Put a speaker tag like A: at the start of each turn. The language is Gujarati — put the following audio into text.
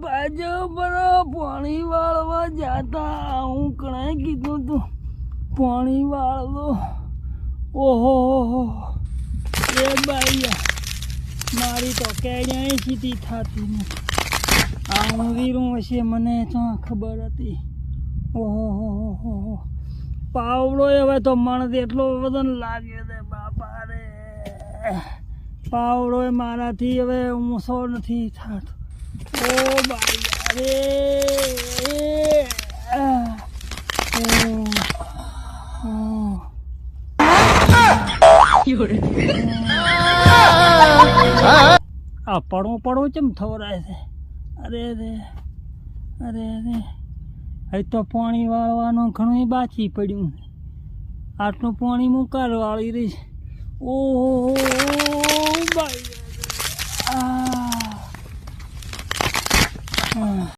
A: બાજો બરો પાણી વાળવા જાતા હું કણાય કીધું તું પાણી વાળવો. ઓહો એ બાઈયા મારી તો કેડ્યાય સીધી થતી નથી. આ હું વીરું હશે મને તો ખબર હતી. ઓહો પાવડો હવે તો મણ એટલો વજન લાગે છે બાપા રે. પાવડો મારાથી હવે ઊંચો નથી થતો. ઓ બાઈયા રે આ પડો ચમ થવરાય છે. અરે અહીં તો પાણી વાળવાનું ઘણું બાકી પડ્યું. આટલું પાણી મુકાર વાળી રહી. ઓહો બાઈ